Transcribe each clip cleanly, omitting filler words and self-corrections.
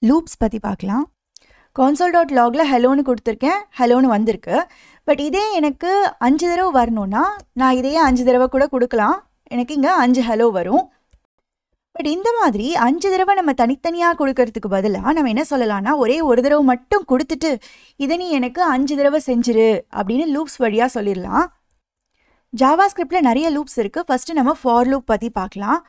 Loops பற்றி பார்க்கலாம். console.logல ஹெலோன்னு கொடுத்துருக்கேன், ஹெலோன்னு வந்திருக்கு. பட் இதே எனக்கு 5 தடவை வரணும்னா நான் இதையே 5 தடவை கூட கொடுக்கலாம், எனக்கு இங்கே 5 ஹெலோ வரும். பட் இந்த மாதிரி 5 தடவை நம்ம தனித்தனியாக கொடுக்கறதுக்கு பதிலாக நம்ம என்ன சொல்லலாம்னா, ஒரே ஒரு தடவை மட்டும் கொடுத்துட்டு இதை நீ எனக்கு 5 தடவை செஞ்சிரு அப்படின்னு லூப்ஸ் வழியாக சொல்லிடலாம். ஜாவாஸ்கிரிப்டில் நிறைய லூப்ஸ் இருக்குது. ஃபஸ்ட்டு நம்ம ஃபார் லூப் பற்றி பார்க்கலாம்.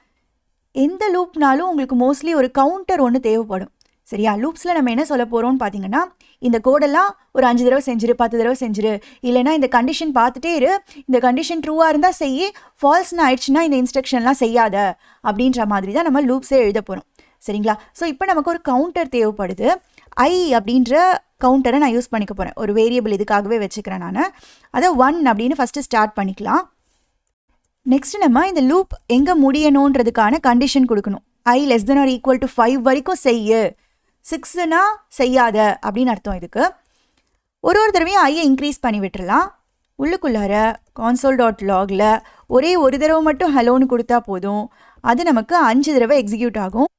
எந்த லூப்னாலும் உங்களுக்கு மோஸ்ட்லி ஒரு கவுண்டர் ஒன்று தேவைப்படும். சரியா? லூப்ஸில் நம்ம என்ன சொல்ல போகிறோம்னு பார்த்தீங்கன்னா, இந்த கோடெல்லாம் ஒரு 5 தடவை செஞ்சிரு, 10 தடவை செஞ்சிரு, இல்லைனா இந்த கண்டிஷன் பார்த்துட்டே இரு, இந்த கண்டிஷன் ட்ரூவாக இருந்தால் செய்யி, ஃபால்ஸ்னு ஆயிடுச்சுன்னா இந்த இன்ஸ்ட்ரக்ஷன்லாம் செய்யாத அப்படின்ற மாதிரி தான் நம்ம லூப்ஸே எழுத போகிறோம். சரிங்களா? ஸோ இப்போ நமக்கு ஒரு கவுண்டர் தேவைப்படுது. ஐ அப்படின்ற கவுண்டரை நான் யூஸ் பண்ணிக்க போகிறேன். ஒரு வேரியபிள் இதுக்காகவே வச்சுக்கிறேன் நான். அதை 1 அப்படின்னு ஃபஸ்ட்டு ஸ்டார்ட் பண்ணிக்கலாம். நெக்ஸ்ட் நம்ம இந்த லூப் எங்கே முடியணுன்றதுக்கான கண்டிஷன் கொடுக்கணும். I less than or equal to 5 வரைக்கும் செய்யு, 6னா செய்யாத அப்படின்னு அர்த்தம். இதுக்கு ஒரு தடவையும் ஐயை இன்க்ரீஸ் பண்ணி விட்டுறலாம். உள்ளுக்குள்ளார console.logல ஒரே ஒரு தடவை மட்டும் ஹலோன்னு கொடுத்தா போதும், அது நமக்கு 5 தடவை எக்ஸிக்யூட் ஆகும்.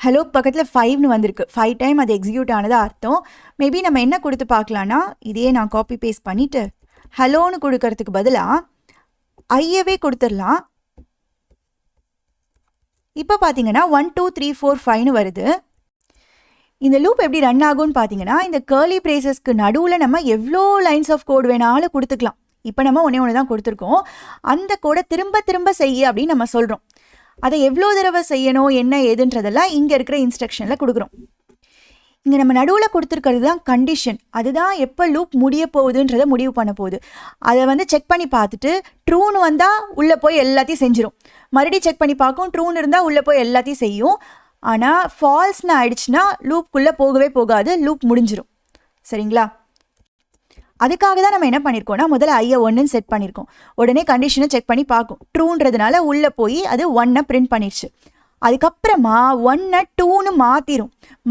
ஹலோக்கு பக்கத்தில் 5னு வந்திருக்கு, 5 டைம் அது எக்ஸிக்யூட் ஆனதா அர்த்தம். மேபி நம்ம என்ன கொடுத்து பார்க்கலான்னா, இதையே நான் காப்பி பேஸ்ட் பண்ணிவிட்டு ஹலோன்னு கொடுக்கறதுக்கு பதிலாக ஐயவே கொடுத்துடலாம். இப்போ பார்த்தீங்கன்னா 1 2 3 4 5னு வருது. இந்த லூப் எப்படி ரன் ஆகும்னு பார்த்தீங்கன்னா, இந்த கர்லி பிரேசஸ்க்கு நடுவில் நம்ம எவ்வளோ லைன்ஸ் ஆஃப் கோட் வேணாலும் கொடுத்துக்கலாம். இப்போ நம்ம ஒன்று தான் கொடுத்துருக்கோம். அந்த கோடை திரும்ப திரும்ப செய்ய அப்படின்னு நம்ம சொல்கிறோம். அதை எவ்வளோ தடவை செய்யணும் என்ன ஏதுன்றதெல்லாம் இங்கே இருக்கிற இன்ஸ்ட்ரக்ஷனில் கொடுக்குறோம். இங்கே நம்ம நடுவில் கொடுத்துருக்கிறது தான் கண்டிஷன். அதுதான் எப்போ லூப் முடிய போகுதுன்றதை முடிவு பண்ண போகுது. அதை செக் பண்ணி பார்த்துட்டு ட்ரூன்னு வந்தால் உள்ளே போய் எல்லாத்தையும் செஞ்சிடும். மறுபடியும் செக் பண்ணி பார்க்கும், ட்ரூன்னு இருந்தால் உள்ளே போய் எல்லாத்தையும் செய்யும். ஆனால் ஃபால்ஸ்னு ஆயிடுச்சுன்னா லூப்புக்குள்ளே போகவே போகாது, லூப் முடிஞ்சிடும். சரிங்களா? அதுக்காக தான் நம்ம என்ன பண்ணியிருக்கோம்னா, முதல்ல ஐயை 1ன்னு செட் பண்ணியிருக்கோம். உடனே கண்டிஷனை செக் பண்ணி பார்க்கும், ட்ரூன்றதுனால உள்ளே போய் அது 1 பிரிண்ட் பண்ணிடுச்சு. அதுக்கப்புறமா 1 2ன்னு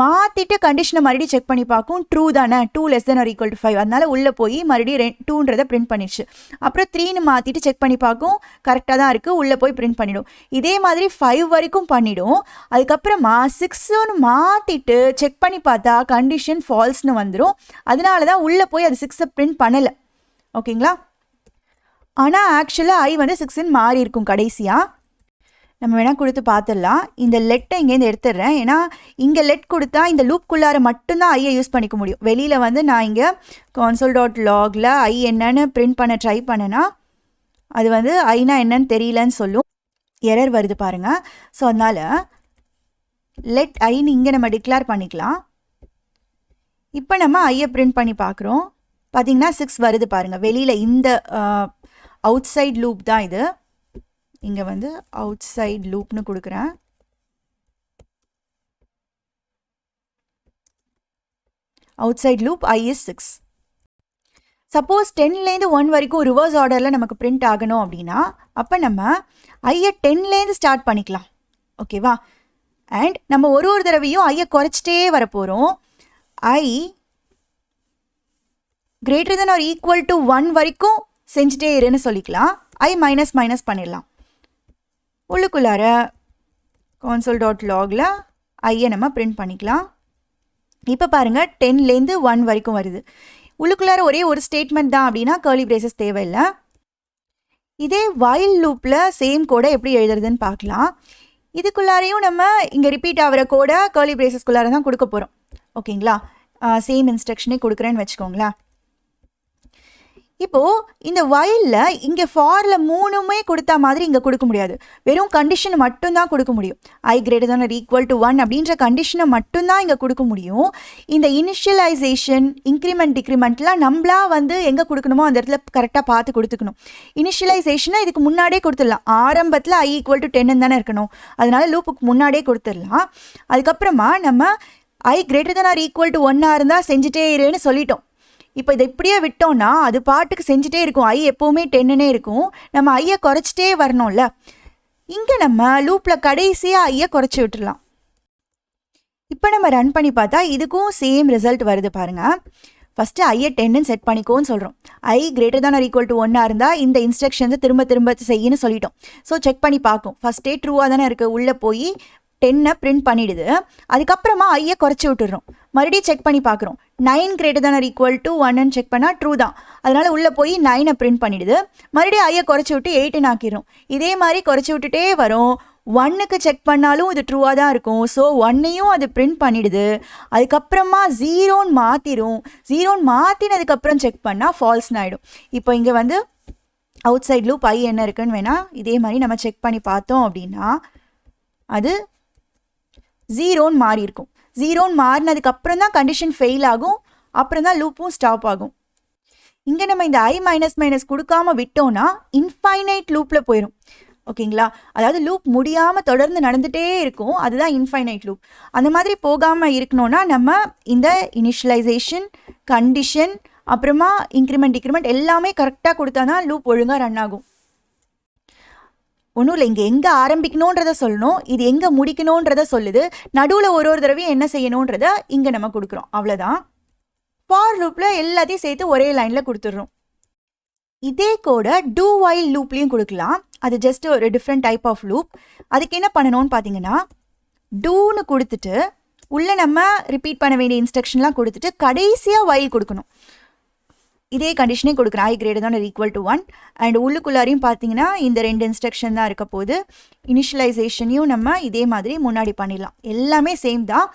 மாற்றிட்டு கண்டிஷனை மறுபடியும் செக் பண்ணி பார்க்கும், ட்ரூ தானே, 2 less than or equal to 5, அதனால உள்ளே போய் மறுபடியும் 2ன்றதை பிரிண்ட் பண்ணிடுச்சு. அப்புறம் 3ன்னு மாற்றிட்டு செக் பண்ணி பார்க்கும், கரெக்டாக தான் இருக்குது, உள்ளே போய் பிரிண்ட் பண்ணிடும். இதே மாதிரி 5 வரைக்கும் பண்ணிடும். அதுக்கப்புறமா 6ன்னு மாற்றிட்டு செக் பண்ணி பார்த்தா கண்டிஷன் ஃபால்ஸ்னு வந்துடும். அதனால தான் உள்ளே போய் அது 6 பிரிண்ட் பண்ணலை. ஓகேங்களா? ஆனால் ஆக்சுவலாக ஐ 6ன்னு மாறி இருக்கும் கடைசியாக. நம்ம வேணால் கொடுத்து பார்த்துடலாம். இந்த லெட்டை இங்கேருந்து எடுத்துடுறேன். ஏன்னா இங்கே லெட் கொடுத்தா இந்த லூப்குள்ளார மட்டும்தான் ஐயை யூஸ் பண்ணிக்க முடியும். வெளியில் நான் இங்கே console.logல ஐ என்னன்னு பிரிண்ட் பண்ண ட்ரை பண்ணேன்னா அது ஐனா என்னன்னு தெரியலன்னு சொல்லும், எரர் வருது பாருங்கள். ஸோ அதனால் லெட் ஐன்னு இங்கே நம்ம டிக்ளேர் பண்ணிக்கலாம். இப்போ நம்ம ஐயை பிரிண்ட் பண்ணி பார்க்குறோம். பார்த்தீங்கன்னா 6 வருது பாருங்கள். வெளியில் இந்த அவுட் சைட் லூப் தான் இது. இங்கே அவுட் சைட் லூப்னு கொடுக்குறேன். Outside loop i is 6. Suppose 10லேருந்து 1 வரைக்கும் ரிவர்ஸ் ஆர்டரில் நமக்கு பிரிண்ட் ஆகணும் அப்படின்னா அப்போ நம்ம ஐயை 10லேருந்து ஸ்டார்ட் பண்ணிக்கலாம். ஓகேவா? அண்ட் நம்ம ஒரு தடவையும் ஐயை குறைச்சிட்டே வர போகிறோம். ஐ greater than or equal to 1 வரைக்கும் செஞ்சுட்டே இருன்னு சொல்லிக்கலாம். ஐ மைனஸ் பண்ணிடலாம். உள்ளுக்குள்ளார console.logல ஐயை நம்ம பிரிண்ட் பண்ணிக்கலாம். இப்போ பாருங்கள் 10லேருந்து 1 வரைக்கும் வருது. உள்ளுக்குள்ளார ஒரே ஒரு ஸ்டேட்மெண்ட் தான் அப்படின்னா கர்லி பிரேசஸ் தேவையில்லை. இதே while லூப்பில் சேம் கோடை எப்படி எழுதுறதுன்னு பார்க்கலாம். இதுக்குள்ளாரையும் நம்ம இங்கே ரிப்பீட் ஆகிற கோடை கர்லி பிரேசஸ்குள்ளார தான் கொடுக்க போகிறோம். ஓகேங்களா? சேம் இன்ஸ்ட்ரக்ஷனே கொடுக்குறேன்னு வச்சுக்கோங்களேன். இப்போது இந்த whileல இங்கே ஃபாரில் 3மே கொடுத்தா மாதிரி இங்கே கொடுக்க முடியாது. வெறும் கண்டிஷனை மட்டும்தான் கொடுக்க முடியும். ஐ greater than or equal to 1 அப்படின்ற கண்டிஷனை மட்டும்தான் இங்கே கொடுக்க முடியும். இந்த இனிஷியலைசேஷன் இன்க்ரிமெண்ட் டிக்ரிமெண்ட்லாம் நம்மளா எங்கே கொடுக்கணுமோ அந்த இடத்துல கரெக்டாக பார்த்து கொடுத்துக்கணும். இனிஷியலைசேஷனை இதுக்கு முன்னாடியே கொடுத்துடலாம். ஆரம்பத்தில் ஐ ஈக்குவல் டு 10 தானே இருக்கணும், அதனால லூப்புக்கு முன்னாடியே கொடுத்துடலாம். அதுக்கப்புறமா நம்ம ஐ greater than or equal to 1 இருந்தால் செஞ்சுட்டே இருன்னு சொல்லிட்டோம். இப்போ இதை இப்படியே விட்டோம்னா அது பாட்டுக்கு செஞ்சுட்டே இருக்கும். ஐ எப்போவுமே 10னே இருக்கும். நம்ம ஐயை குறைச்சிட்டே வரணும்ல. இங்கே நம்ம லூப்பில் கடைசியாக ஐயை குறைச்சி விட்டுடலாம். இப்போ நம்ம ரன் பண்ணி பார்த்தா இதுக்கும் சேம் ரிசல்ட் வருது பாருங்கள். ஃபஸ்ட்டு ஐயை 10ன்னு செட் பண்ணிக்கோன்னு சொல்கிறோம். ஐ greater than or equal to 1 இருந்தால் இந்த இன்ஸ்ட்ரக்ஷன்ஸை திரும்ப செய்யன்னு சொல்லிட்டோம். ஸோ செக் பண்ணி பார்க்கும். ஃபஸ்ட்டே ட்ரூவாக தானே இருக்குது, உள்ளே போய் 10 பிரிண்ட் பண்ணிடுது. அதுக்கப்புறமா ஐயை குறைச்சி விட்டுடுறோம். மறுபடியும் செக் பண்ணி பார்க்குறோம். 9 greater than or equal to 1 check பண்ணால் ட்ரூ தான். அதனால் உள்ளே போய் 9 பிரிண்ட் பண்ணிடுது. மறுபடியும் ஐயை குறைச்சி விட்டு 8 ஆக்கிடும். இதே மாதிரி குறைச்சி விட்டுட்டே வரும். 1க்கு செக் பண்ணாலும் இது ட்ரூவாக தான் இருக்கும். ஸோ 1ஐயும் அது பிரிண்ட் பண்ணிடுது. அதுக்கப்புறமா 0ன்னு மாற்றிடும். 0ன்னு மாற்றினதுக்கப்புறம் செக் பண்ணால் ஃபால்ஸ்னு ஆகிடும். இப்போ இங்கே வந்து அவுட் சைட் லூப் ஐ என்ன இருக்குன்னு வேணால் இதே மாதிரி நம்ம செக் பண்ணி பார்த்தோம் அப்படின்னா அது 0ன்னு மாறி இருக்கும். 0ன்னு மாறினதுக்கப்புறம் தான் கண்டிஷன் ஃபெயில் ஆகும். அப்புறம் தான் லூப்பும் ஸ்டாப் ஆகும். இங்கே நம்ம இந்த ஐ மைனஸ் மைனஸ் கொடுக்காம விட்டோம்னா இன்ஃபைனைட் லூப்பில் போயிடும். ஓகேங்களா? அதாவது லூப் முடியாமல் தொடர்ந்து நடந்துகிட்டே இருக்கும். அதுதான் இன்ஃபைனைட் லூப். அந்த மாதிரி போகாமல் இருக்கணும்னா நம்ம இந்த இனிஷியலைசேஷன், கண்டிஷன், அப்புறமா இன்க்ரிமெண்ட் டிக்ரிமெண்ட் எல்லாமே கரெக்டாக கொடுத்தா தான் லூப் ஒழுங்காக ரன் ஆகும். ஒன்றும் இல்லை, இங்கே எங்கே ஆரம்பிக்கணுன்றத சொல்லணும், இது எங்கே முடிக்கணுன்றத சொல்லுது. நடுவில் ஒரு தடவையும் என்ன செய்யணுன்றத இங்கே நம்ம கொடுக்குறோம். அவ்வளோதான். ஃபார் லூப்பில் எல்லாத்தையும் சேர்த்து ஒரே லைனில் கொடுத்துட்றோம். இதே கூட டூ வைல் லூப்லேயும் கொடுக்கலாம். அது ஜஸ்ட் ஒரு டிஃப்ரெண்ட் டைப் ஆஃப் லூப். அதுக்கு என்ன பண்ணணும்னு பார்த்தீங்கன்னா டூன்னு கொடுத்துட்டு உள்ளே நம்ம ரிப்பீட் பண்ண வேண்டிய இன்ஸ்ட்ரக்ஷன்லாம் கொடுத்துட்டு கடைசியாக வைல் கொடுக்கணும். இதே கண்டிஷனே கொடுக்குறேன். ஐ greater than equal to 1 and உள்ளுக்குள்ளாரையும் பார்த்தீங்கன்னா இந்த 2 இன்ஸ்ட்ரக்ஷன் தான் இருக்க போது. இனிஷியலைசேஷனையும் நம்ம இதே மாதிரி முன்னாடி பண்ணிடலாம். எல்லாமே சேம் தான்.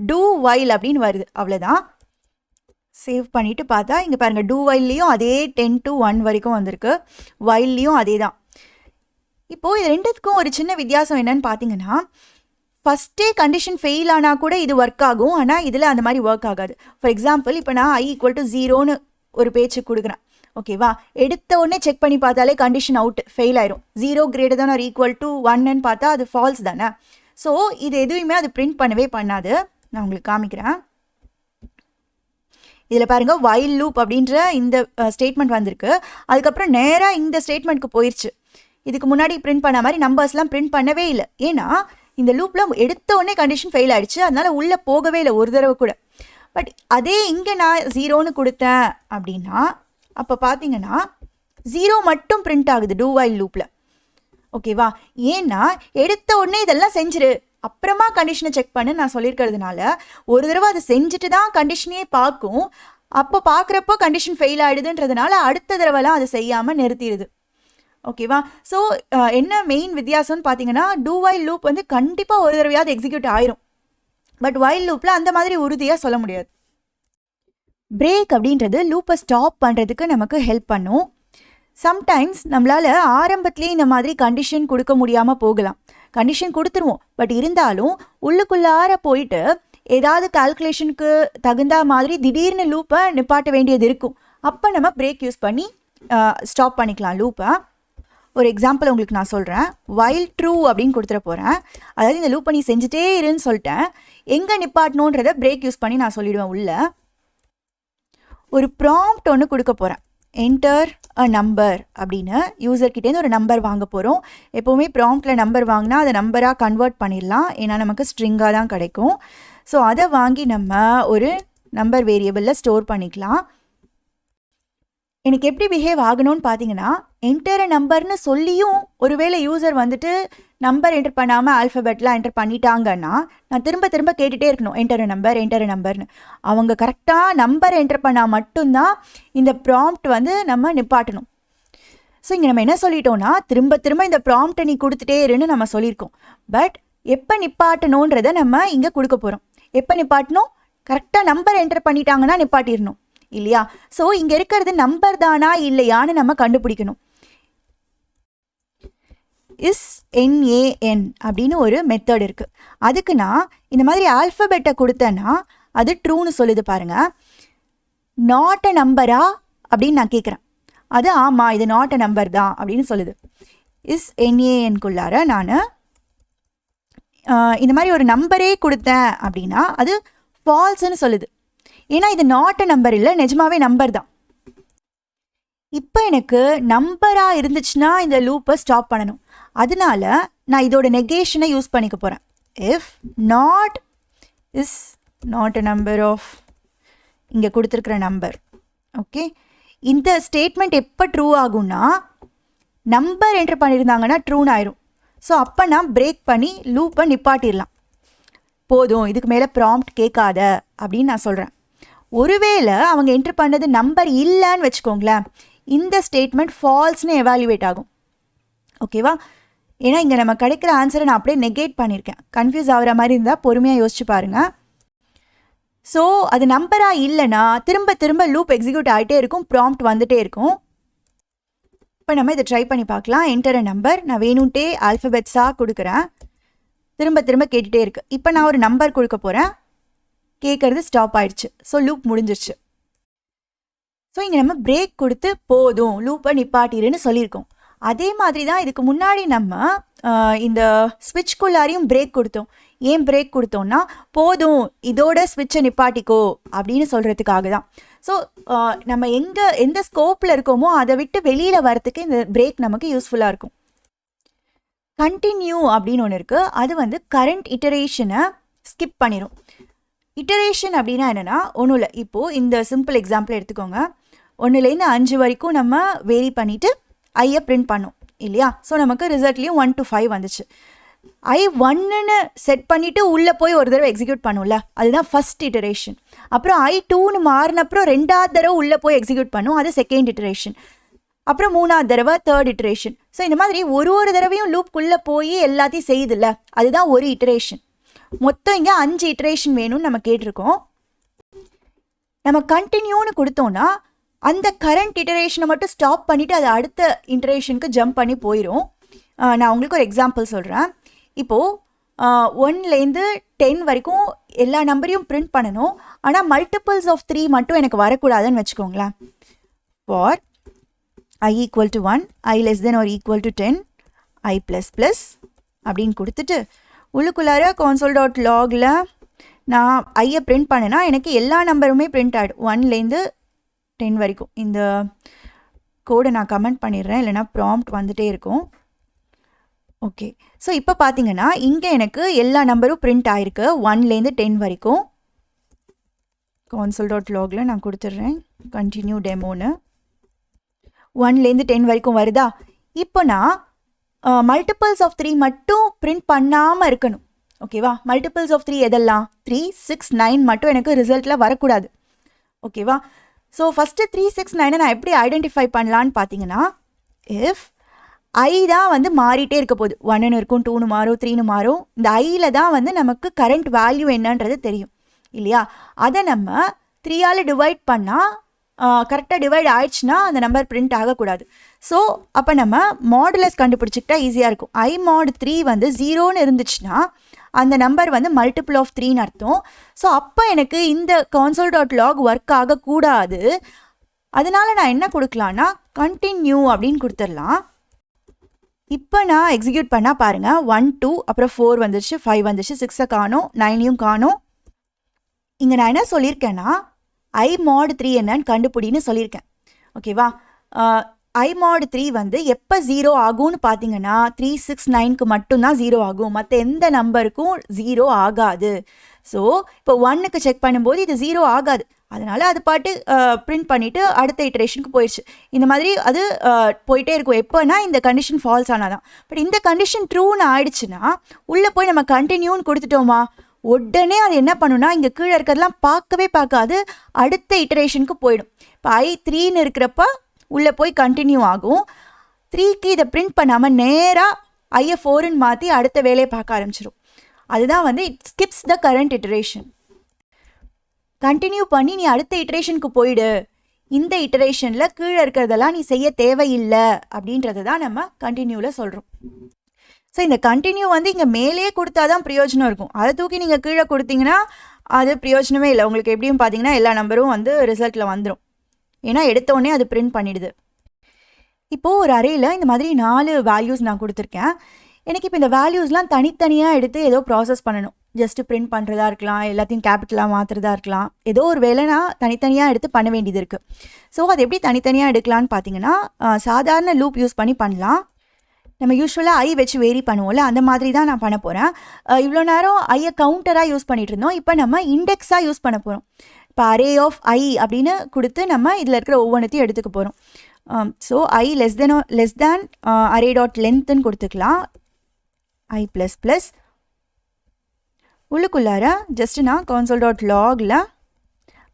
டூ வைல் அப்படின்னு வருது. அவ்வளோதான். சேவ் பண்ணிவிட்டு பார்த்தா இங்கே பாருங்கள், டூ வைல்லையும் அதே 10 to 1 வரைக்கும் வந்திருக்கு. வைல்லையும் அதே தான். இப்போது இது ரெண்டுத்துக்கும் ஒரு சின்ன வித்தியாசம் என்னன்னு பார்த்தீங்கன்னா ஃபஸ்ட்டே கண்டிஷன் ஃபெயில் ஆனால் கூட இது ஒர்க் ஆகும். ஆனால் இதில் அந்த மாதிரி ஒர்க் ஆகாது. ஃபார் எக்ஸாம்பிள் இப்போ நான் ஐ ஈக்குவல் டு 0ன்னு ஒரு பேச்சு கொடுக்குறேன். ஓகேவா? எடுத்த உடனே செக் பண்ணி பார்த்தாலே கண்டிஷன் அவுட், ஃபெயில் ஆயிரும். 0 greater than or equal to 1ன்னு பார்த்தா அது ஃபால்ஸ் தானே. ஸோ இது எதுவுமே அது பிரிண்ட் பண்ணவே பண்ணாது. நான் உங்களுக்கு காமிக்கிறேன். இதில் பாருங்கள், வைல் லூப் அப்படின்ற இந்த ஸ்டேட்மெண்ட் வந்திருக்கு. அதுக்கப்புறம் நேராக இந்த ஸ்டேட்மெண்ட்க்கு போயிடுச்சு. இதுக்கு முன்னாடி பிரிண்ட் பண்ண மாதிரி நம்பர்ஸ்லாம் பிரிண்ட் பண்ணவே இல்லை. ஏன்னா இந்த லூப்பில் எடுத்த உடனே கண்டிஷன் ஃபெயில் ஆகிடுச்சு. அதனால் உள்ளே போகவே இல்லை ஒரு தடவை கூட. பட் அதே இங்கே நான் 0ன்னு கொடுத்தேன் அப்படின்னா அப்போ பார்த்தீங்கன்னா 0 மட்டும் பிரிண்ட் ஆகுது டூ வைல் லூப்பில். ஓகேவா? ஏன்னா எடுத்த உடனே இதெல்லாம் செஞ்சிரு அப்புறமா கண்டிஷனை செக் பண்ணு நான் சொல்லியிருக்கிறதுனால ஒரு தடவை அதை செஞ்சுட்டு தான் கண்டிஷனையே பார்க்கும். அப்போ பார்க்குறப்போ கண்டிஷன் ஃபெயில் ஆகிடுதுன்றதுனால அடுத்த தடவைலாம் அதை செய்யாமல் நிறுத்திடுது. ஓகேவா? ஸோ என்ன மெயின் வித்தியாசம்னு பார்த்தீங்கன்னா டூ வைல் லூப் வந்து கண்டிப்பாக ஒரு தடவையாவது எக்ஸிக்யூட் ஆயிரும். பட் வைல் லூப்பில் அந்த மாதிரி உறுதியாக சொல்ல முடியாது. பிரேக் அப்படின்றது லூப்பை ஸ்டாப் பண்ணுறதுக்கு நமக்கு ஹெல்ப் பண்ணும். சம்டைம்ஸ் நம்மளால் ஆரம்பத்துலேயே இந்த மாதிரி கண்டிஷன் கொடுக்க முடியாமல் போகலாம். கண்டிஷன் கொடுத்துருவோம், பட் இருந்தாலும் உள்ளுக்குள்ளார போயிட்டு ஏதாவது கால்குலேஷனுக்கு தகுந்த மாதிரி திடீர்னு லூப்பை நிப்பாட்ட வேண்டியது இருக்கும். அப்போ நம்ம பிரேக் யூஸ் பண்ணி ஸ்டாப் பண்ணிக்கலாம் லூப்பை. ஒரு எக்ஸாம்பிள் உங்களுக்கு நான் சொல்கிறேன். வைல் ட்ரூ அப்படின்னு கொடுத்துட போகிறேன். அதாவது இந்த லூப்பை நீ செஞ்சுட்டே இருன்னு சொல்லிட்டேன். எங்கே நிப்பாட்டணுன்றதை பிரேக் யூஸ் பண்ணி நான் சொல்லிவிடுவேன். உள்ள ஒரு ப்ராம்ப்ட் ஒன்று கொடுக்க போகிறேன். என்டர் அ நம்பர் அப்படின்னு யூசர்கிட்டேருந்து ஒரு நம்பர் வாங்க போகிறோம். எப்போவுமே ப்ராம்ப்டில் நம்பர் வாங்கினா அதை நம்பராக கன்வெர்ட் பண்ணிடலாம். ஏன்னா நமக்கு ஸ்ட்ரிங்காக தான் கிடைக்கும். ஸோ அதை வாங்கி நம்ம ஒரு நம்பர் வேரியபிளில் ஸ்டோர் பண்ணிக்கலாம். எனக்கு எப்படி பிஹேவ் ஆகணும்னு பார்த்தீங்கன்னா என்டர் நம்பர்னு சொல்லியும் ஒருவேளை யூசர் வந்துட்டு நம்பர் என்டர் பண்ணாமல் ஆல்ஃபபெட்லாம் என்டர் பண்ணிட்டாங்கன்னா நான் திரும்ப திரும்ப கேட்டுகிட்டே இருக்கணும் என்டர் நம்பர்னு. அவங்க கரெக்டாக நம்பர் என்டர் பண்ணால் மட்டும்தான் இந்த ப்ராம்ப்ட் வந்து நம்ம நிப்பாட்டணும். ஸோ இங்கே நம்ம என்ன சொல்லிட்டோம்னா திரும்ப திரும்ப இந்த ப்ராம்ப்டை நீ கொடுத்துட்டே இருன்னு நம்ம சொல்லியிருக்கோம். பட் எப்போ நிப்பாட்டணுன்றதை நம்ம இங்கே கொடுக்க போகிறோம். எப்போ நிப்பாட்டணும்? கரெக்டாக நம்பர் என்டர் பண்ணிட்டாங்கன்னா நிப்பாட்டிடணும் இல்லையா? ஸோ இங்கே இருக்கிறது நம்பர் தானா இல்லையான்னு நம்ம கண்டுபிடிக்கணும். இஸ் என்ஏஎன் அப்படின்னு ஒரு மெத்தட் இருக்குது. அதுக்கு நான் இந்த மாதிரி ஆல்ஃபபெட்டை கொடுத்தேன்னா அது ட்ரூன்னு சொல்லுது பாருங்க. நாட் அ நம்பரா அப்படின்னு நான் கேட்குறேன். அது ஆமாம் இது நாட் அ நம்பர் தான் அப்படின்னு சொல்லுது. இஸ் என்ஏஎன்குள்ளார நான் இந்த மாதிரி ஒரு நம்பரே கொடுத்தேன் அப்படின்னா அது ஃபால்ஸ்ன்னு சொல்லுது. ஏன்னா இது நாட் அ நம்பர் இல்லை, நிஜமாவே நம்பர் தான். இப்போ எனக்கு நம்பராக இருந்துச்சுன்னா இந்த லூப்பை ஸ்டாப் பண்ணணும். அதனால நான் இதோட நெகேஷனை யூஸ் பண்ணிக்க போகிறேன். If not is not a number of இங்கே கொடுத்துருக்குற நம்பர். ஓகே, இந்த ஸ்டேட்மெண்ட் எப்போ ட்ரூ ஆகும்னா நம்பர் என்டர் பண்ணியிருந்தாங்கன்னா ட்ரூன்னு ஆயிரும். ஸோ அப்போ நான் பிரேக் பண்ணி லூப்பை நிப்பாட்டிடலாம். போதும், இதுக்கு மேலே ப்ராம்ப்ட் கேட்காத அப்படின்னு நான் சொல்கிறேன். ஒருவேளை அவங்க என்ட்ரு பண்ணது நம்பர் இல்லைன்னு வச்சுக்கோங்களேன், இந்த ஸ்டேட்மெண்ட் ஃபால்ஸ்னு எவாலுவேட் ஆகும். ஓகேவா? ஏன்னா இங்கே நம்ம கிடைக்கிற ஆன்சரை நான் அப்படியே நெகேட் பண்ணியிருக்கேன். கன்ஃபியூஸ் ஆகிற மாதிரி இருந்தால் பொறுமையாக யோசிச்சு பாருங்கள். ஸோ அது நம்பராக இல்லைன்னா திரும்ப திரும்ப லூப் எக்ஸிக்யூட் ஆகிட்டே இருக்கும், ப்ராம்ப்ட் வந்துகிட்டே இருக்கும். இப்போ நம்ம இதை ட்ரை பண்ணி பார்க்கலாம். என்டர் அ நம்பர். நான் வேணும்ட்டே ஆல்ஃபபெட்ஸாக கொடுக்குறேன். திரும்ப திரும்ப கேட்டுகிட்டே இருக்குது. இப்போ நான் ஒரு நம்பர் கொடுக்க போகிறேன். கேட்குறது ஸ்டாப் ஆயிடுச்சு. ஸோ லூப் முடிஞ்சிருச்சு. ஸோ இங்கே நம்ம பிரேக் கொடுத்து போதும் லூப்பை நிப்பாட்டிருன்னு சொல்லியிருக்கோம். அதே மாதிரி தான் இதுக்கு முன்னாடி நம்ம இந்த ஸ்விட்ச்குள்ளாரையும் பிரேக் கொடுத்தோம். ஏன் பிரேக் கொடுத்தோம்னா, போதும் இதோட ஸ்விட்சை நிப்பாட்டிக்கோ அப்படின்னு சொல்கிறதுக்காக தான். ஸோ நம்ம எந்த ஸ்கோப்பில் இருக்கோமோ அதை விட்டு வெளியில் வரத்துக்கு இந்த பிரேக் நமக்கு யூஸ்ஃபுல்லாக இருக்கும். கண்டினியூ அப்படின்னு ஒன்று இருக்குது. அது வந்து கரண்ட் இட்டரேஷனை ஸ்கிப் பண்ணிடும். இட்டரேஷன் அப்படின்னா என்னென்னா ஒன்றும் இல்லை. இப்போது இந்த சிம்பிள் எக்ஸாம்பிள் எடுத்துக்கோங்க. 1லேருந்து 5 வரைக்கும் நம்ம வேரி பண்ணிவிட்டு ஐயை பிரிண்ட் பண்ணோம் இல்லையா? ஸோ நமக்கு ரிசல்ட்லேயும் 1 to 5 வந்துச்சு. I1ன்னு செட் பண்ணிவிட்டு உள்ளே போய் ஒரு தடவை எக்ஸிக்யூட் பண்ணும்ல, அதுதான் ஃபஸ்ட் இட்டரேஷன். அப்புறம் I2ன்னு மாறினப்புறம் 2வது தடவை உள்ளே போய் எக்ஸிக்யூட் பண்ணும், அது செகண்ட் இட்டரேஷன். அப்புறம் 3வது தடவை தேர்ட் இட்டரேஷன். ஸோ இந்த மாதிரி ஒரு தடவையும் லூப்குள்ளே போய் எல்லாத்தையும் செய்யுதுல்ல, அதுதான் ஒரு இட்டரேஷன். மொத்தம் இங்கே 5 இட்டரேஷன் வேணும்னு நம்ம கேட்டிருக்கோம். நம்ம கண்டினியூன்னு கொடுத்தோன்னா அந்த கரண்ட் இட்டரேஷனை மட்டும் ஸ்டாப் பண்ணிவிட்டு அது அடுத்த இட்டரேஷனுக்கு ஜம்ப் பண்ணி போயிடும். நான் உங்களுக்கு ஒரு எக்ஸாம்பிள் சொல்கிறேன். இப்போது 1லேருந்து 10 வரைக்கும் எல்லா நம்பரையும் பிரிண்ட் பண்ணணும். ஆனால் மல்டிபிள்ஸ் ஆஃப் 3 மட்டும் எனக்கு வரக்கூடாதுன்னு வச்சுக்கோங்களேன். For I equal to 1, I less than or equal to 10, I plus plus அப்படின்னு கொடுத்துட்டு உள்ளுக்குள்ளார console.logல நான் ஐயை பிரிண்ட் பண்ணேன்னா எனக்கு எல்லா நம்பருமே பிரிண்ட் ஆகிடும் 1லேருந்து 10 வரைக்கும். இந்த கோடை நான் கமெண்ட் பண்ணிடுறேன், இல்லைனா ப்ராம்ப்ட் வந்துகிட்டே இருக்கும். ஓகே, ஸோ இப்போ பார்த்தீங்கன்னா இங்கே எனக்கு எல்லா நம்பரும் பிரிண்ட் ஆகிருக்கு 1லேருந்து 10 வரைக்கும். console.logல நான் கொடுத்துட்றேன் கண்டினியூ டெமோன்னு. 1லேருந்து 10 வரைக்கும் வருதா? இப்போ நான் மல்டிபிள்ஸ் ஆஃப் 3 மட்டும் பிரிண்ட் பண்ணாமல் இருக்கணும். ஓகேவா? மல்டிபிள்ஸ் ஆஃப் 3 எதெல்லாம்? 3, 6, 9 மட்டும் எனக்கு ரிசல்ட்டில் வரக்கூடாது. ஓகேவா? ஸோ ஃபஸ்ட்டு 3, 6, 9 நான் எப்படி ஐடென்டிஃபை பண்ணலான்னு பார்த்தீங்கன்னா, இஃப் ஐ தான் வந்து மாறிட்டே இருக்க போகுது. 1ன்னு இருக்கும், 2ன்னு மாறும், 3ன்னு மாறும். இந்த ஐயில் தான் வந்து நமக்கு கரண்ட் வேல்யூ என்னன்றது தெரியும் இல்லையா? அதை நம்ம 3ஆல் டிவைட் பண்ணால் கரெக்டாக டிவைட் ஆயிடுச்சுன்னா அந்த நம்பர் பிரிண்ட் ஆகக்கூடாது. ஸோ அப்போ நம்ம மாடுலஸ் கண்டுபிடிச்சிக்கிட்டா ஈஸியாக இருக்கும். I mod 3 வந்து 0ன்னு இருந்துச்சுன்னா அந்த நம்பர் வந்து மல்டிபிள் ஆஃப் 3ன்னு அர்த்தம். ஸோ அப்போ எனக்கு இந்த console.log ஒர்க் ஆகக்கூடாது. அதனால நான் என்ன கொடுக்கலான்னா கண்டினியூ அப்படின்னு கொடுத்துடலாம். இப்போ நான் எக்ஸிக்யூட் பண்ணால் பாருங்கள், 1, 2 அப்புறம் 4 வந்துருச்சு, 5 வந்துருச்சு, 6 காணோம், 9 காணோம். இங்கே நான் என்ன சொல்லியிருக்கேன்னா I mod 3 என்னன்னு கண்டுபிடின்னு சொல்லியிருக்கேன். ஓகேவா? I mod 3 வந்து எப்போ 0 ஆகும்னு பார்த்தீங்கன்னா 3, 6, 9க்கு மட்டும்தான் 0 ஆகும், மற்ற எந்த நம்பருக்கும் 0 ஆகாது. ஸோ இப்போ 1க்கு செக் பண்ணும்போது இது 0 ஆகாது. அதனால் அது பாட்டு பிரிண்ட் பண்ணிவிட்டு அடுத்த இட்டரேஷனுக்கு போயிடுச்சு. இந்த மாதிரி அது போயிட்டே இருக்கும். எப்போனா இந்த கண்டிஷன் ஃபால்ஸ் ஆனால் தான். பட் இந்த கண்டிஷன் ட்ரூன்னு ஆயிடுச்சுன்னா உள்ளே போய் நம்ம கண்டினியூன்னு கொடுத்துட்டோமா, உடனே அது என்ன பண்ணுன்னா இங்கே கீழே இருக்கிறதெல்லாம் பார்க்கவே பார்க்காது, அடுத்த இட்டரேஷனுக்கு போயிடும். இப்போ I3ன்னு இருக்கிறப்ப உள்ளே போய் கண்டினியூ ஆகும். 3க்கு இதை பிரிண்ட் பண்ணாமல் நேராக ஐயை 4ன்னு மாற்றி அடுத்த வேலையை பார்க்க ஆரம்பிச்சிடும். அதுதான் வந்து it Schiff's the current iteration. Continue பண்ணி நீ அடுத்த இட்டரேஷனுக்கு போயிடு, இந்த இட்டரேஷனில் கீழே இருக்கிறதெல்லாம் நீ செய்ய தேவையில்லை அப்படின்றத தான் நம்ம கண்டினியூவில் சொல்கிறோம். ஸோ இந்த கண்டினியூ வந்து இங்கே மேலேயே கொடுத்தா தான் பிரயோஜனம் இருக்கும். அதை தூக்கி நீங்கள் கீழே கொடுத்தீங்கன்னா அது பிரயோஜனமே இல்லை. உங்களுக்கு எப்படியும் பார்த்தீங்கன்னா எல்லா நம்பரும் வந்து ரிசல்ட்டில் வந்துடும். ஏன்னா எடுத்தோடனே அது பிரிண்ட் பண்ணிடுது. இப்போது ஒரு அரேயில் இந்த மாதிரி 4 வேல்யூஸ் நான் கொடுத்துருக்கேன். எனக்கு இப்போ இந்த வேல்யூஸ்லாம் தனித்தனியாக எடுத்து ஏதோ ப்ராசஸ் பண்ணணும். ஜஸ்ட்டு பிரிண்ட் பண்ணுறதா இருக்கலாம், எல்லாத்தையும் கேபிட்டலாக மாற்றுறதா இருக்கலாம், ஏதோ ஒரு வேலை நான் தனித்தனியாக எடுத்து பண்ண வேண்டியது இருக்குது. ஸோ அது எப்படி தனித்தனியாக எடுக்கலான்னு பார்த்தீங்கன்னா சாதாரண லூப் யூஸ் பண்ணி பண்ணலாம். நம்ம யூஸ்வலாக ஐ வச்சு வேரி பண்ணுவோம்ல, அந்த மாதிரி தான் நான் பண்ண போகிறேன். இவ்வளோ நேரம் ஐயை கவுண்டராக யூஸ் பண்ணிகிட்டு இருந்தோம். இப்போ நம்ம இண்டெக்ஸாக யூஸ் பண்ண போகிறோம். இப்போ அரே ஆஃப் ஐ அப்படின்னு கொடுத்து நம்ம இதில் இருக்கிற ஒவ்வொன்றத்தையும் எடுத்துக்க போகிறோம். So i less than array dot லென்த்துன்னு கொடுத்துக்கலாம். I ப்ளஸ் ப்ளஸ் உள்ளுக்குள்ளார ஜஸ்ட் நான் console.logல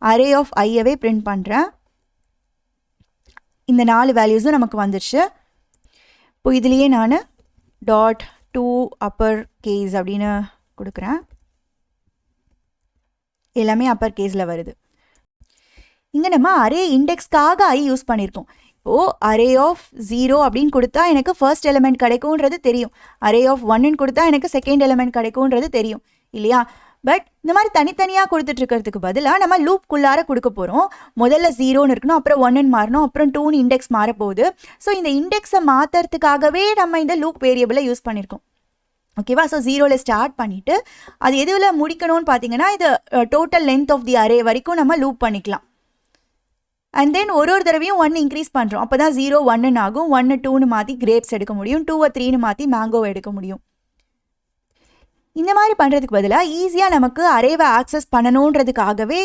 array of iயவே பிரிண்ட் பண்ணுறேன். இந்த 4 வேல்யூஸும் நமக்கு வந்துடுச்சு. இப்போ இதுலேயே நான் டாட் டூ அப்பர் கேஸ் அப்படின்னு கொடுக்குறேன். எல்லாமே அப்பர் கேஸில் வருது. இங்கே நம்ம அரே இண்டெக்ஸ்க்காக ஐ யூஸ் பண்ணியிருக்கோம். இப்போது அரே ஆஃப் 0 அப்படின்னு கொடுத்தா எனக்கு ஃபர்ஸ்ட் எலிமெண்ட் கிடைக்கும்ன்றது தெரியும். அரே ஆஃப் 1ன்னு கொடுத்தா எனக்கு செகண்ட் எலிமெண்ட் கிடைக்கும்ன்றது தெரியும் இல்லையா? பட் இந்த மாதிரி தனித்தனியாக கொடுத்துட்ருக்கிறதுக்கு பதிலாக நம்ம லூப்குள்ளார கொடுக்க போகிறோம். முதல்ல 0ன்னு இருக்கணும், அப்புறம் 1ன்னு மாறணும், அப்புறம் 2ன்னு இண்டெக்ஸ் மாறப்போகுது. ஸோ இந்த இண்டெக்ஸை மாற்றுறதுக்காகவே நம்ம இந்த லூப் வேரியபிளை யூஸ் பண்ணியிருக்கோம். ஓகேவா? ஸோ 0ல் ஸ்டார்ட் பண்ணிவிட்டு அது எதுவில் முடிக்கணும்னு பார்த்தீங்கன்னா இது total length of the array வரைக்கும் நம்ம லூப் பண்ணிக்கலாம். அண்ட் தென் ஒரு தடவையும் 1 இன்க்ரீஸ் பண்ணுறோம். அப்போ தான் 0 1ன்னு ஆகும். 1 2ன்னு மாற்றி கிரேப்ஸ் எடுக்க முடியும். 2 3ன்னு மாற்றி மேங்கோவை எடுக்க முடியும். இந்த மாதிரி பண்ணுறதுக்கு பதிலாக ஈஸியாக நமக்கு அரேவை ஆக்சஸ் பண்ணணுன்றதுக்காகவே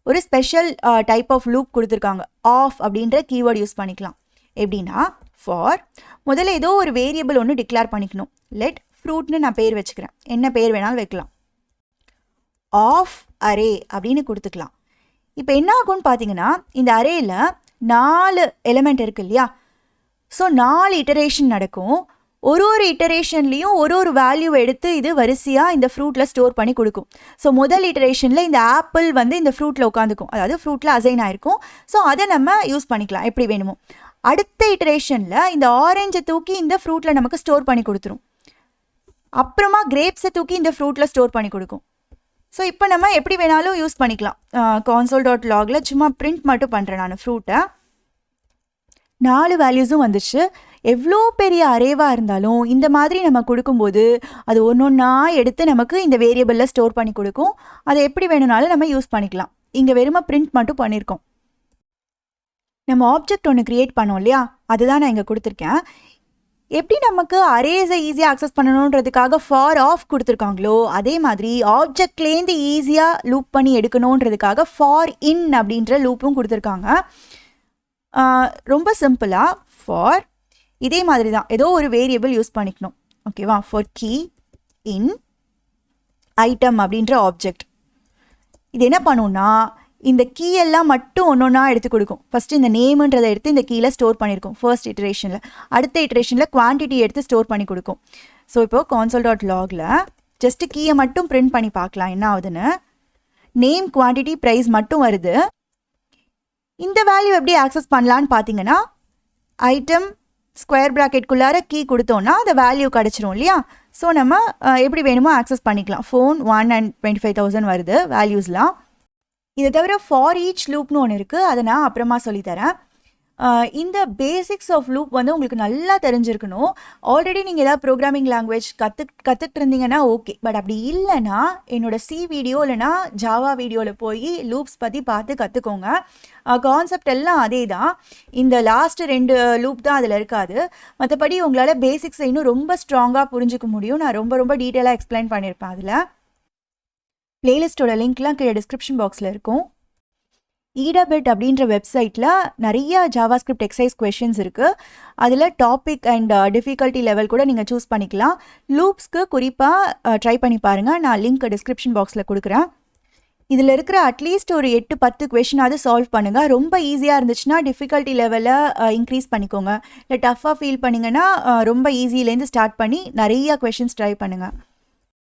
ஒரு ஸ்பெஷல் டைப் ஆஃப் லூப் கொடுத்துருக்காங்க. ஆஃப் அப்படின்ற கீவேர்டு யூஸ் பண்ணிக்கலாம். எப்படின்னா ஃபார் முதல்ல ஏதோ ஒரு வேரியபிள் ஒன்று டிக்ளேர் பண்ணிக்கணும். லெட் ஃப்ரூட்னு நான் பேர் வச்சுக்கிறேன். என்ன பேர் வேணாலும் வைக்கலாம். ஆஃப் அரே அப்படின்னு கொடுத்துக்கலாம். இப்போ என்ன ஆகும்னு பார்த்தீங்கன்னா இந்த அரேயில் 4 எலிமெண்ட் இருக்கு இல்லையா? ஸோ 4 இட்டரேஷன் நடக்கும். ஒரு இட்டரேஷன்லேயும் ஒரு வேல்யூ எடுத்து இது வரிசையாக இந்த ஃப்ரூட்டில் ஸ்டோர் பண்ணி கொடுக்கும். ஸோ முதல் இட்டரேஷனில் இந்த ஆப்பிள் வந்து இந்த ஃப்ரூட்டில் உட்காந்துக்கும், அதாவது ஃப்ரூட்டில் அசைன் ஆயிருக்கும். ஸோ அதை நம்ம யூஸ் பண்ணிக்கலாம் எப்படி வேணுமோ. அடுத்த இட்டரேஷனில் இந்த ஆரஞ்சை தூக்கி இந்த ஃப்ரூட்டில் நமக்கு ஸ்டோர் பண்ணி கொடுத்துரும். அப்புறமா கிரேப்ஸை தூக்கி இந்த ஃப்ரூட்டில் ஸ்டோர் பண்ணி கொடுக்கும். ஸோ இப்போ நம்ம எப்படி வேணாலும் யூஸ் பண்ணிக்கலாம். console.logல சும்மா பிரிண்ட் மட்டும் பண்ணுறேன் நான் ஃப்ரூட்டை. 4 வேல்யூஸும் வந்துச்சு. எவ்வளோ பெரிய அரேவாக இருந்தாலும் இந்த மாதிரி நம்ம கொடுக்கும்போது அது ஒன்றா எடுத்து நமக்கு இந்த வேரியபிளில் ஸ்டோர் பண்ணி கொடுக்கும். அதை எப்படி வேணும்னாலும் நம்ம யூஸ் பண்ணிக்கலாம். இங்கே வெறுமை பிரிண்ட் மட்டும் பண்ணியிருக்கோம். நம்ம ஆப்ஜெக்ட் ஒன்று க்ரியேட் பண்ணோம் இல்லையா? அதுதான் நான் இங்கே கொடுத்துருக்கேன். எப்படி நமக்கு அரேஸை ஈஸியாக ஆக்சஸ் பண்ணணுன்றதுக்காக ஃபார் ஆஃப் கொடுத்துருக்காங்களோ அதே மாதிரி ஆப்ஜெக்ட்லேருந்து ஈஸியாக லூப் பண்ணி எடுக்கணுன்றதுக்காக ஃபார் இன் அப்படின்ற லூப்பும் கொடுத்துருக்காங்க. ரொம்ப சிம்பிளாக ஃபார் இதே மாதிரி தான் ஏதோ ஒரு வேரியபிள் யூஸ் பண்ணிக்கணும். ஓகேவா? ஃபார் கீ இன் ஐட்டம் அப்படின்ற ஆப்ஜெக்ட் இது என்ன பண்ணுன்னா இந்த கீ எல்லாம் மட்டும் ஒன்றா எடுத்து கொடுக்கும். ஃபஸ்ட்டு இந்த நேமுன்றதை எடுத்து இந்த கீழே ஸ்டோர் பண்ணியிருக்கும் ஃபர்ஸ்ட் இட்டரேஷனில். அடுத்த இட்டரேஷனில் குவான்டிட்டி எடுத்து ஸ்டோர் பண்ணி கொடுக்கும். ஸோ இப்போது console.logல ஜஸ்ட்டு கீயை மட்டும் பிரிண்ட் பண்ணி பார்க்கலாம் என்ன ஆகுதுன்னு. நேம் குவான்டிட்டி ப்ரைஸ் மட்டும் வருது. இந்த வேல்யூ எப்படி ஆக்சஸ் பண்ணலான்னு பார்த்தீங்கன்னா ஐட்டம் ஸ்கொயர் ப்ராக்கெட்குள்ளார கீ கொடுத்தோன்னா அந்த வேல்யூ கிடச்சிரும் இல்லையா? ஸோ நம்ம எப்படி வேணுமோ ஆக்சஸ் பண்ணிக்கலாம். ஃபோன் 1 and 25,000 வருது வேல்யூஸ்லாம். இதை தவிர ஃபார் ஈச் லூப்னு ஒன்று இருக்குது. அதை நான் அப்புறமா சொல்லித்தரேன். இந்த பேசிக்ஸ் ஆஃப் லூப் வந்து உங்களுக்கு நல்லா தெரிஞ்சிருக்கணும். ஆல்ரெடி நீங்கள் ஏதாவது ப்ரோக்ராமிங் லாங்குவேஜ் கற்றுக்கிட்டு இருந்தீங்கன்னா ஓகே. பட் அப்படி இல்லைன்னா என்னோடய சி வீடியோ இல்லைனா ஜாவா வீடியோவில் போய் லூப்ஸ் பற்றி பார்த்து கற்றுக்கோங்க. கான்செப்ட் எல்லாம் அதே தான். இந்த லாஸ்ட்டு 2 லூப் தான் அதில் இருக்காது. மற்றபடி உங்களால் பேசிக்ஸை இன்னும் ரொம்ப ஸ்ட்ராங்காக புரிஞ்சிக்க முடியும். நான் ரொம்ப டீட்டெயிலாக எக்ஸ்பிளைன் பண்ணியிருப்பேன். அதில் பிளேலிஸ்ட்டோட லிங்க்லாம் கீழே டிஸ்கிரிப்ஷன் பாக்ஸில் இருக்கும். indepth அப்படின்ற வெப்சைட்டில் நிறைய ஜாவாஸ்கிரிப்ட் எக்ஸசைஸ் கொஷின்ஸ் இருக்குது. அதில் டாபிக் அண்ட் டிஃபிகல்ட்டி லெவல் கூட நீங்கள் சூஸ் பண்ணிக்கலாம். லூப்ஸ்க்கு குறிப்பாக ட்ரை பண்ணி பாருங்கள். நான் லிங்க் டிஸ்கிரிப்ஷன் பாக்ஸில் கொடுக்குறேன். இதில் இருக்கிற அட்லீஸ்ட் ஒரு 8-10 கொஷினாவது சால்வ் பண்ணுங்கள். ரொம்ப ஈஸியாக இருந்துச்சுன்னா டிஃபிகல்ட்டி லெவலை இன்க்ரீஸ் பண்ணிக்கோங்க. இல்லை டஃப்பாக ஃபீல் பண்ணிங்கன்னா ரொம்ப ஈஸியிலேருந்து ஸ்டார்ட் பண்ணி நிறைய கொஷின்ஸ் ட்ரை பண்ணுங்கள்.